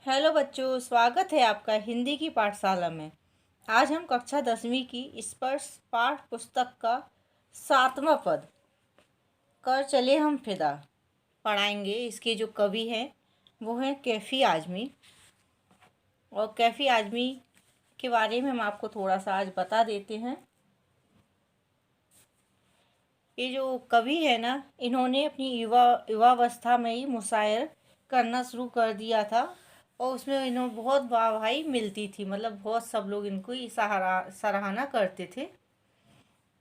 Hello बच्चों, स्वागत है आपका हिंदी की पाठशाला में। आज हम कक्षा 10वीं की स्पर्श पाठ पुस्तक का 7वां पद कर चले हम फिदा पढ़ाएंगे। इसके जो कवि हैं वो हैं कैफ़ी आज़मी। और कैफ़ी आज़मी के बारे में हम आपको थोड़ा सा आज बता देते हैं। ये जो कवि है ना, इन्होंने अपनी युवावस्था में ही मुशायर करना शुरू कर दिया था और उसमें इन्होंने बहुत वाहवाही मिलती थी। मतलब बहुत सब लोग इनको ही सराहना करते थे।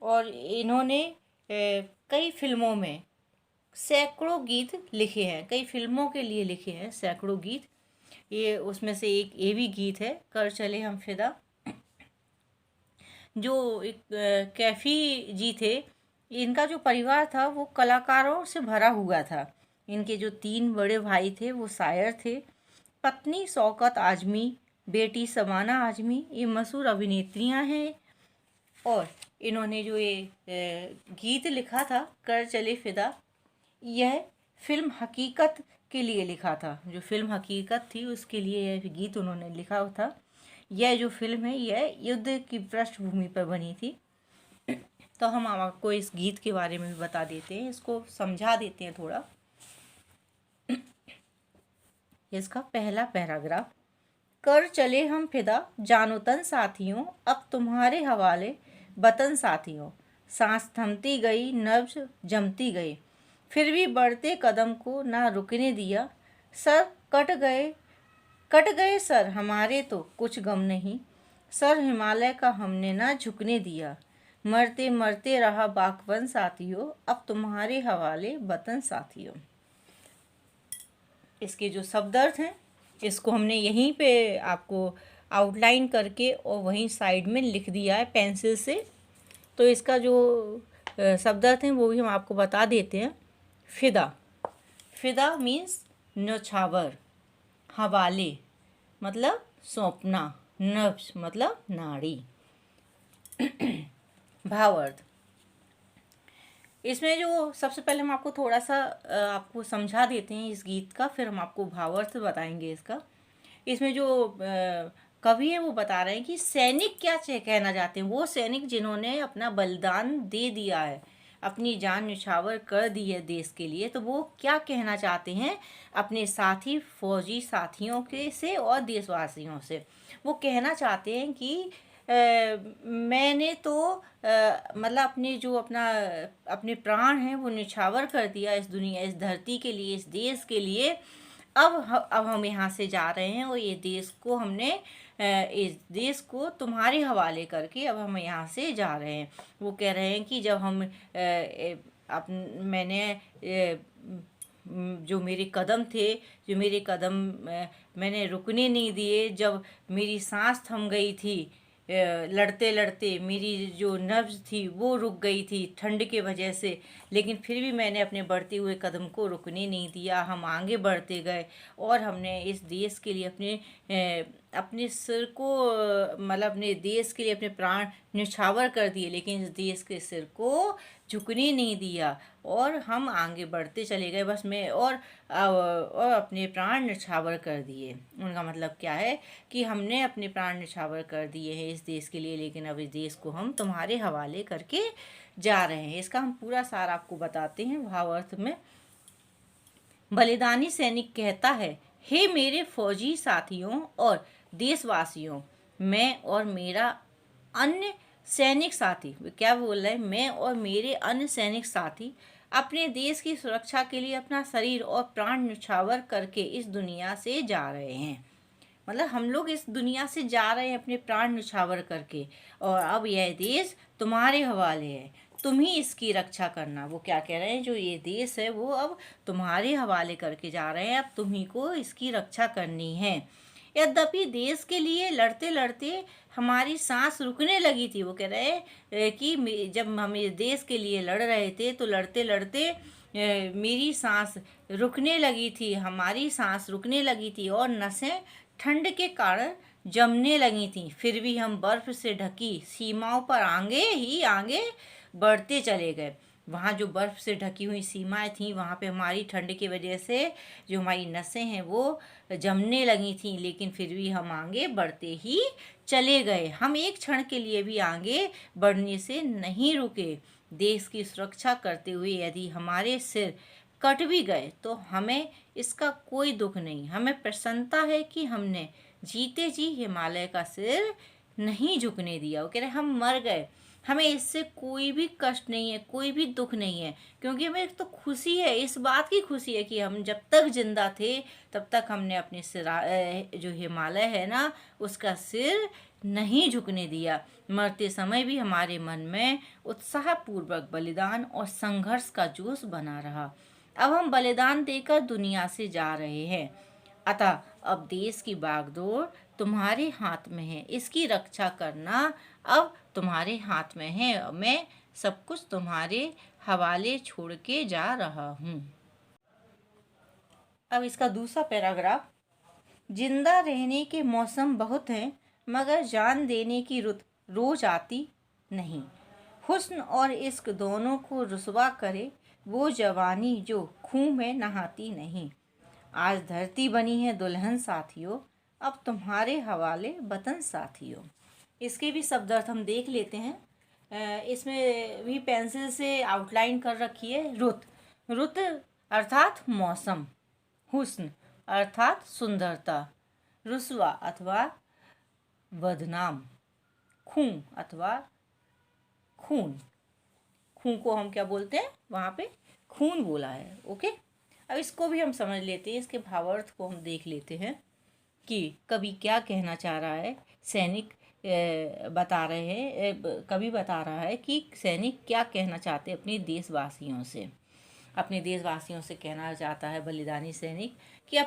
और इन्होंने कई फिल्मों में सैकड़ों गीत लिखे हैं, कई फिल्मों के लिए लिखे हैं सैकड़ों गीत। ये उसमें से एक ये भी गीत है, कर चले हम फिदा। जो एक कैफ़ी जी थे, इनका जो परिवार था वो कलाकारों से भरा हुआ था। इनके जो 3 बड़े भाई थे वो शायर थे। पत्नी शौकत आज़मी, बेटी समाना आज़मी, ये मशहूर अभिनेत्रियां हैं। और इन्होंने जो ये गीत लिखा था कर चले फिदा, यह फिल्म हकीकत के लिए लिखा था। जो फिल्म हकीकत थी उसके लिए यह गीत उन्होंने लिखा था। यह जो फिल्म है यह युद्ध की पृष्ठभूमि पर बनी थी। तो हम आपको इस गीत के बारे में भी बता देते हैं, इसको समझा देते हैं थोड़ा। इसका पहला पैराग्राफ, कर चले हम फिदा जानो तन साथियों, अब तुम्हारे हवाले वतन साथियों। सांस थमती गई, नब्ज जमती गई, फिर भी बढ़ते कदम को ना रुकने दिया। सर कट गए सर हमारे तो कुछ गम नहीं, सर हिमालय का हमने ना झुकने दिया। मरते मरते रहा बाकवन साथियों, अब तुम्हारे हवाले वतन साथियों। इसके जो शब्द अर्थ हैं इसको हमने यहीं पे आपको आउटलाइन करके और वहीं साइड में लिख दिया है पेंसिल से। तो इसका जो शब्द अर्थ हैं वो भी हम आपको बता देते हैं। फिदा, फिदा मीन्स न्यौछावर। हवाले मतलब सौंपना। नब्ज मतलब नाड़ी। भावार्थ, इसमें जो सबसे पहले हम आपको थोड़ा सा आपको समझा देते हैं इस गीत का, फिर हम आपको भावार्थ बताएंगे इसका। इसमें जो कवि है वो बता रहे हैं कि सैनिक क्या कहना चाहते हैं। वो सैनिक जिन्होंने अपना बलिदान दे दिया है, अपनी जान न्यौछावर कर दी है देश के लिए, तो वो क्या कहना चाहते हैं अपने साथी फौजी साथियों के से और देशवासियों से। वो कहना चाहते हैं कि मैंने तो मतलब अपने प्राण हैं वो न्यौछावर कर दिया इस दुनिया, इस धरती के लिए, इस देश के लिए। अब हम यहाँ से जा रहे हैं और ये देश को हमने इस देश को तुम्हारे हवाले करके अब हम यहाँ से जा रहे हैं। वो कह रहे हैं कि जब हम जो मेरे कदम थे, जो मेरे कदम मैंने रुकने नहीं दिए, जब मेरी सांस थम गई थी, लड़ते लड़ते मेरी जो नब्ज थी वो रुक गई थी ठंड के वजह से, लेकिन फिर भी मैंने अपने बढ़ते हुए कदम को रुकने नहीं दिया। हम आगे बढ़ते गए और हमने इस देश के लिए अपने सिर को मतलब अपने देश के लिए अपने प्राण न्यौछावर कर दिए, लेकिन इस देश के सिर को झुकने नहीं दिया और हम आगे बढ़ते चले गए। बस मैं और अपने प्राण न्यौछावर कर दिए। उनका मतलब क्या है कि हमने अपने प्राण न्यौछावर कर दिए हैं इस देश के लिए, लेकिन अब इस देश को हम तुम्हारे हवाले करके जा रहे हैं। इसका हम पूरा सार आपको बताते हैं भावार्थ में। बलिदानी सैनिक कहता है, हे मेरे फौजी साथियों और देशवासियों, मैं और मेरा अन्य सैनिक साथी, क्या बोल रहे हैं, मैं और मेरे अन्य सैनिक साथी अपने देश की सुरक्षा के लिए अपना शरीर और प्राण न्यौछावर करके इस दुनिया से जा रहे हैं। मतलब हम लोग इस दुनिया से जा रहे हैं अपने प्राण न्यौछावर करके, और अब यह देश तुम्हारे हवाले है, तुम ही इसकी रक्षा करना। वो क्या कह रहे हैं, जो ये देश है वो अब तुम्हारे हवाले करके जा रहे हैं, अब तुम्ही को इसकी रक्षा करनी है। यद्यपि देश के लिए लड़ते लड़ते हमारी सांस रुकने लगी थी। वो कह रहे हैं कि जब हम इस देश के लिए लड़ रहे थे तो लड़ते लड़ते मेरी सांस रुकने लगी थी, हमारी सांस रुकने लगी थी और नसें ठंड के कारण जमने लगी थी। फिर भी हम बर्फ से ढकी सीमाओं पर आगे ही आगे बढ़ते चले गए। वहाँ जो बर्फ़ से ढकी हुई सीमाएं थीं, वहाँ पे हमारी ठंड की वजह से जो हमारी नसें हैं वो जमने लगी थीं, लेकिन फिर भी हम आगे बढ़ते ही चले गए। हम एक क्षण के लिए भी आगे बढ़ने से नहीं रुके। देश की सुरक्षा करते हुए यदि हमारे सिर कट भी गए तो हमें इसका कोई दुख नहीं। हमें प्रसन्नता है कि हमने जीते जी हिमालय का सिर नहीं झुकने दिया। वो कह रहे हम मर गए, हमें इससे कोई भी कष्ट नहीं है, कोई भी दुख नहीं है, क्योंकि हमें तो खुशी है, इस बात की खुशी है कि हम जब तक जिंदा थे तब तक हमने अपने जो हिमालय है ना उसका सिर नहीं झुकने दिया। मरते समय भी हमारे मन में उत्साहपूर्वक बलिदान और संघर्ष का जोश बना रहा। अब हम बलिदान देकर दुनिया से जा रहे हैं, अतः अब देश की बागडोर तुम्हारे हाथ में है, इसकी रक्षा करना अब तुम्हारे हाथ में है। मैं सब कुछ तुम्हारे हवाले छोड़ के जा रहा हूँ। अब इसका दूसरा पैराग्राफ, जिंदा रहने के मौसम बहुत हैं मगर जान देने की रुत रोज आती नहीं। हुस्न और इश्क दोनों को रुसवा करे वो जवानी जो खून में नहाती नहीं। आज धरती बनी है दुल्हन साथियों, अब तुम्हारे हवाले वतन साथियों। इसके भी शब्द अर्थ हम देख लेते हैं। इसमें भी पेंसिल से आउटलाइन कर रखी है। रुत, रुत अर्थात मौसम, हुस्न अर्थात सुंदरता, रुस्वा अथवा बदनाम, खून अथवा खून, खून को हम क्या बोलते हैं, वहाँ पे खून बोला है। ओके, अब इसको भी हम समझ लेते हैं, इसके भावार्थ को हम देख लेते हैं कि कवि क्या कहना चाह रहा है। सैनिक बता रहे हैं, कवि बता रहा है कि सैनिक क्या कहना चाहते हैं अपने देशवासियों से। अपने देशवासियों से कहना चाहता है बलिदानी सैनिक कि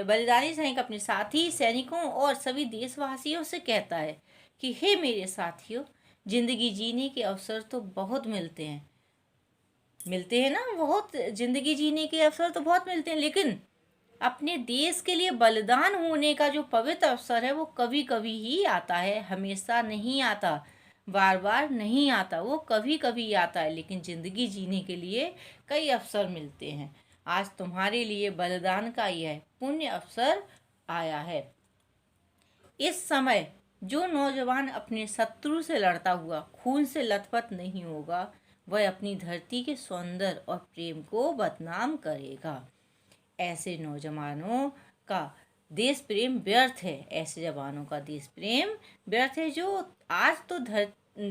बलिदानी सैनिक अपने साथी सैनिकों और सभी देशवासियों से कहता है कि हे मेरे साथियों, जिंदगी जीने के अवसर तो बहुत मिलते हैं ना, बहुत जिंदगी जीने के अवसर तो बहुत मिलते हैं, लेकिन अपने देश के लिए बलिदान होने का जो पवित्र अवसर है वो कभी कभी ही आता है, हमेशा नहीं आता, बार बार नहीं आता, वो कभी कभी आता है। लेकिन ज़िंदगी जीने के लिए कई अवसर मिलते हैं। आज तुम्हारे लिए बलिदान का यह पुण्य अवसर आया है। इस समय जो नौजवान अपने शत्रु से लड़ता हुआ खून से लथपथ नहीं होगा वह अपनी धरती के सौंदर्य और प्रेम को बदनाम करेगा। ऐसे नौजवानों का देश प्रेम व्यर्थ है, ऐसे जवानों का देश प्रेम व्यर्थ है। जो आज तो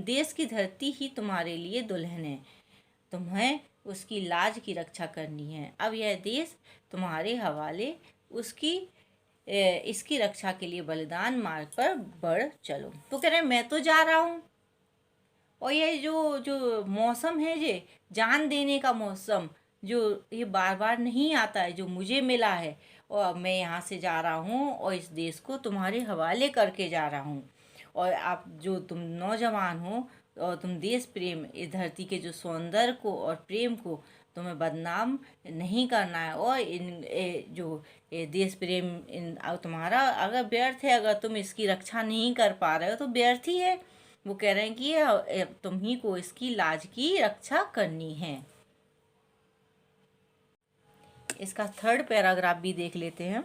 देश की धरती ही तुम्हारे लिए दुल्हन है, तुम्हें उसकी लाज की रक्षा करनी है। अब यह देश तुम्हारे हवाले, इसकी रक्षा के लिए बलिदान मार्ग पर बढ़ चलो। तो कह रहे हैं मैं तो जा रहा हूँ, और ये जो मौसम है, ये जान देने का मौसम, जो ये बार बार नहीं आता है, जो मुझे मिला है, और मैं यहाँ से जा रहा हूँ और इस देश को तुम्हारे हवाले करके जा रहा हूँ। और आप जो तुम नौजवान हो और तुम देश प्रेम, इस धरती के जो सौंदर्य को और प्रेम को तुम्हें बदनाम नहीं करना है। और देश प्रेम तुम्हारा अगर व्यर्थ है, अगर तुम इसकी रक्षा नहीं कर पा रहे हो तो व्यर्थ ही है। वो कह रहे हैं कि तुम ही को इसकी लाज की रक्षा करनी है। इसका थर्ड पैराग्राफ भी देख लेते हैं।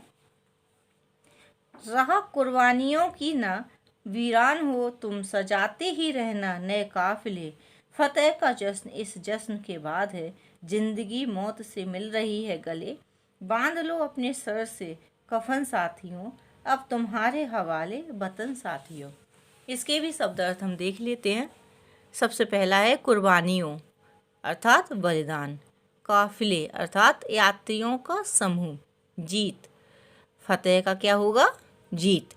रहा कुर्बानियों की न वीरान हो तुम, सजाते ही रहना नए काफिले, फतेह का जश्न इस जश्न के बाद है, जिंदगी मौत से मिल रही है गले, बांध लो अपने सर से कफन साथियों, अब तुम्हारे हवाले वतन साथियों। इसके भी शब्द अर्थ हम देख लेते हैं। सबसे पहला है कुर्बानियों अर्थात बलिदान, काफिले अर्थात यात्रियों का समूह, जीत, फतेह का क्या होगा, जीत,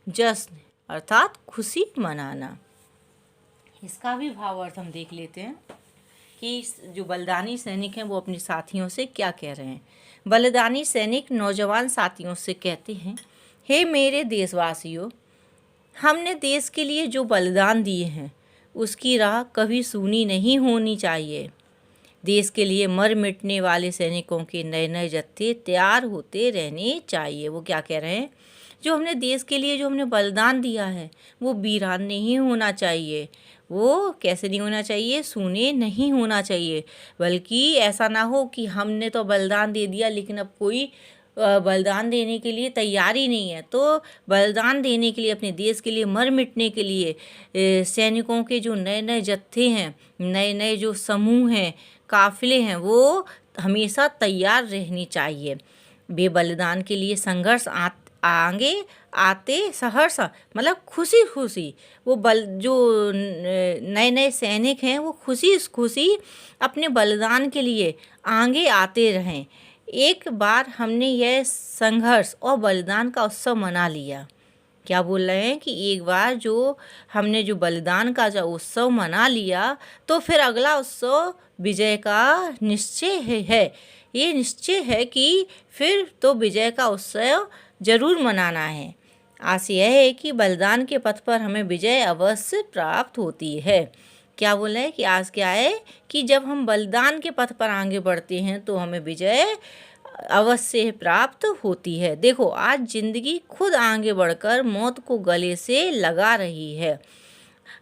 जश्न अर्थात खुशी मनाना। इसका भी भाव अर्थ हम देख लेते हैं कि जो बलिदानी सैनिक हैं वो अपने साथियों से क्या कह रहे हैं। बलिदानी सैनिक नौजवान साथियों से कहते हैं, हे मेरे देशवासियों, हमने देश के लिए जो बलिदान दिए हैं उसकी राह कभी सूनी नहीं होनी चाहिए। देश के लिए मर मिटने वाले सैनिकों के नए नए जत्थे तैयार होते रहने चाहिए। वो क्या कह रहे हैं, जो हमने देश के लिए जो हमने बलिदान दिया है वो वीरान नहीं होना चाहिए, वो कैसे नहीं होना चाहिए, शून्य नहीं होना चाहिए। बल्कि ऐसा ना हो कि हमने तो बलिदान दे दिया लेकिन अब कोई बलिदान देने के लिए तैयार ही नहीं है। तो बलिदान देने के लिए, अपने देश के लिए मर मिटने के लिए सैनिकों के जो नए नए जत्थे हैं, नए नए जो समूह हैं, काफिले हैं, वो हमेशा तैयार रहनी चाहिए। वे बलिदान के लिए संघर्ष आगे आते सहर्ष, मतलब खुशी खुशी वो जो नए नए सैनिक हैं वो खुशी खुशी अपने बलिदान के लिए आगे आते रहें। एक बार हमने यह संघर्ष और बलिदान का उत्सव मना लिया। क्या बोल रहे हैं कि एक बार जो हमने जो बलिदान का जो उत्सव मना लिया, तो फिर अगला उत्सव विजय का निश्चय है। ये निश्चय है कि फिर तो विजय का उत्सव जरूर मनाना है। आस यह है कि बलिदान के पथ पर हमें विजय अवश्य प्राप्त होती है। क्या बोल रहे हैं कि आज क्या है कि जब हम बलिदान के पथ पर आगे बढ़ते हैं तो हमें विजय अवश्य प्राप्त होती है। देखो, आज जिंदगी खुद आगे बढ़कर मौत को गले से लगा रही है।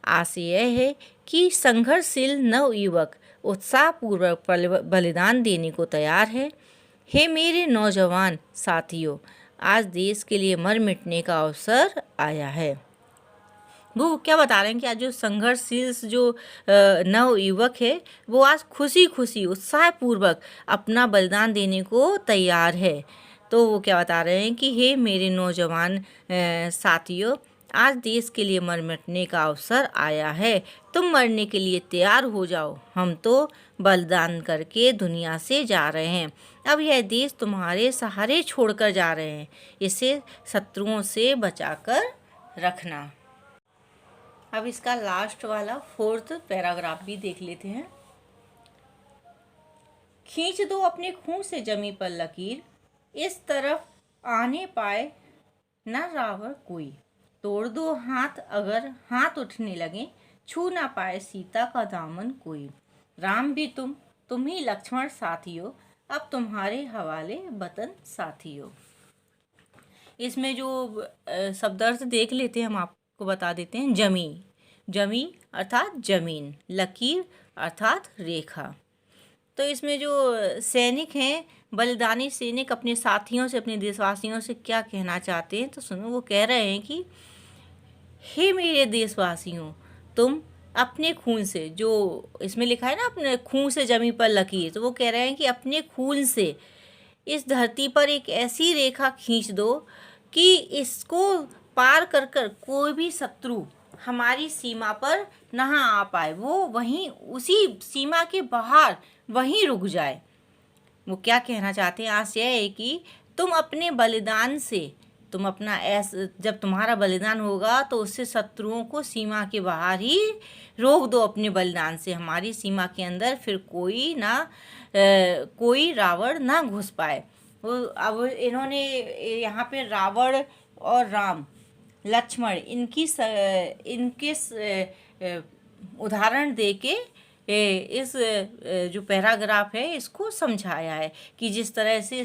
आस यह है कि संघर्षशील नव युवक उत्साहपूर्वक बलिदान देने को तैयार है। हे मेरे नौजवान साथियों, आज देश के लिए मर मिटने का अवसर आया है। वो क्या बता रहे हैं कि आज जो संघर्षशील जो नव युवक है वो आज खुशी खुशी उत्साहपूर्वक अपना बलिदान देने को तैयार है। तो वो क्या बता रहे हैं कि हे मेरे नौजवान साथियों, आज देश के लिए मर मिटने का अवसर आया है। तुम मरने के लिए तैयार हो जाओ। हम तो बलिदान करके दुनिया से जा रहे हैं। अब यह देश तुम्हारे सहारे छोड़कर जा रहे हैं। इसे शत्रुओं से बचाकर रखना। अब इसका लास्ट वाला 4th पैराग्राफ भी देख लेते हैं। खींच दो अपने खून से जमी पर लकीर, इस तरफ आने पाए न रावण कोई। तोड़ दो हाथ अगर हाथ उठने लगे, छू ना पाए सीता का दामन कोई। राम भी तुम ही लक्ष्मण साथियों, अब तुम्हारे हवाले वतन साथियों। इसमें जो शब्दार्थ देख लेते हैं, हम आपको बता देते हैं। जमी अर्थात जमीन, लकीर अर्थात रेखा। तो इसमें जो सैनिक हैं, बलिदानी सैनिक अपने साथियों से, अपने देशवासियों से क्या कहना चाहते हैं, तो सुनो। वो कह रहे हैं कि हे मेरे देशवासियों, तुम अपने खून से, जो इसमें लिखा है ना, अपने खून से जमी पर लकीर, तो वो कह रहे हैं कि अपने खून से इस धरती पर एक ऐसी रेखा खींच दो कि इसको पार कर कर कोई भी शत्रु हमारी सीमा पर ना आ पाए। वो वहीं उसी सीमा के बाहर वहीं रुक जाए। वो क्या कहना चाहते हैं, आशय है कि तुम अपने बलिदान से, तुम अपना जब तुम्हारा बलिदान होगा तो उससे शत्रुओं को सीमा के बाहर ही रोक दो। अपने बलिदान से हमारी सीमा के अंदर फिर कोई रावण ना घुस पाए। अब इन्होंने यहाँ पे रावण और राम लक्ष्मण इनके उदाहरण देके इस जो पैराग्राफ है इसको समझाया है कि जिस तरह से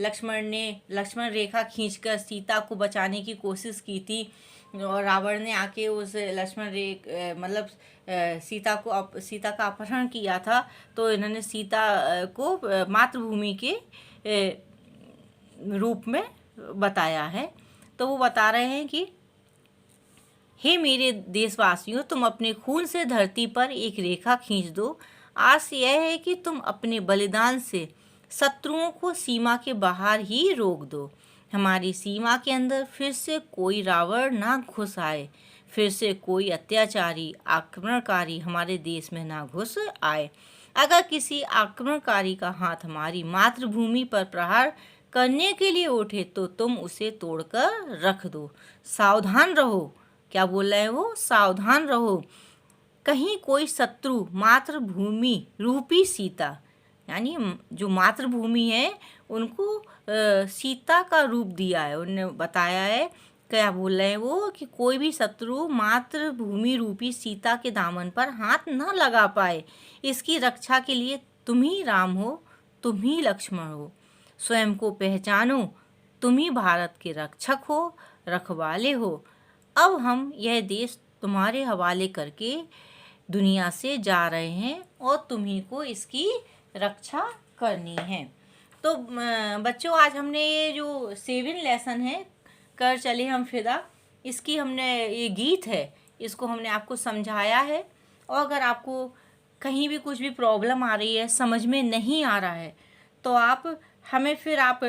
लक्ष्मण रेखा खींचकर सीता को बचाने की कोशिश की थी और रावण ने आके उस मतलब सीता का अपहरण किया था। तो इन्होंने सीता को मातृभूमि के रूप में बताया है। तो वो बता रहे हैं कि हे मेरे देशवासियों, तुम अपने खून से धरती पर एक रेखा खींच दो। आस यह है कि तुम अपने बलिदान से शत्रुओं को सीमा के बाहर ही रोक दो। हमारी सीमा के अंदर फिर से कोई रावण ना घुस आए, फिर से कोई अत्याचारी आक्रमणकारी हमारे देश में ना घुस आए। अगर किसी आक्रमणकारी का हाथ हमारी मातृभूमि पर प्रहार करने के लिए उठे तो तुम उसे तोड़कर रख दो। सावधान रहो। क्या बोल रहे हैं वो? सावधान रहो, कहीं कोई शत्रु मातृभूमि रूपी सीता, यानी जो मातृभूमि है उनको सीता का रूप दिया है। उन्होंने बताया है, क्या बोल रहे हैं वो, कि कोई भी शत्रु मातृभूमि रूपी सीता के दामन पर हाथ ना लगा पाए। इसकी रक्षा के लिए तुम ही राम हो, तुम ही लक्ष्मण हो। स्वयं को पहचानो, तुम ही भारत के रक्षक हो, रखवाले हो। अब हम यह देश तुम्हारे हवाले करके दुनिया से जा रहे हैं और तुम्ही को इसकी रक्षा करनी है। तो बच्चों, आज हमने ये जो 7 लेसन है, कर चले हम फिदा, इसकी हमने, ये गीत है, इसको हमने आपको समझाया है। और अगर आपको कहीं भी कुछ भी प्रॉब्लम आ रही है, समझ में नहीं आ रहा है, तो आप हमें फिर आप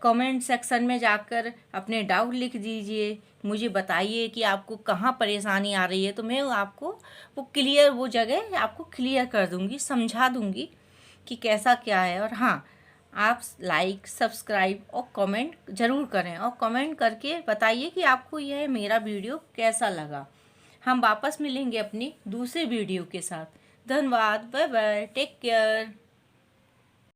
कमेंट सेक्शन में जाकर अपने डाउट लिख दीजिए, मुझे बताइए कि आपको कहाँ परेशानी आ रही है, तो मैं आपको वो जगह आपको क्लियर कर दूँगी, समझा दूँगी कि कैसा क्या है। और हाँ, आप लाइक, सब्सक्राइब और कमेंट ज़रूर करें, और कमेंट करके बताइए कि आपको यह मेरा वीडियो कैसा लगा। हम वापस मिलेंगे अपनी दूसरे वीडियो के साथ। धन्यवाद, बाय बाय, टेक केयर।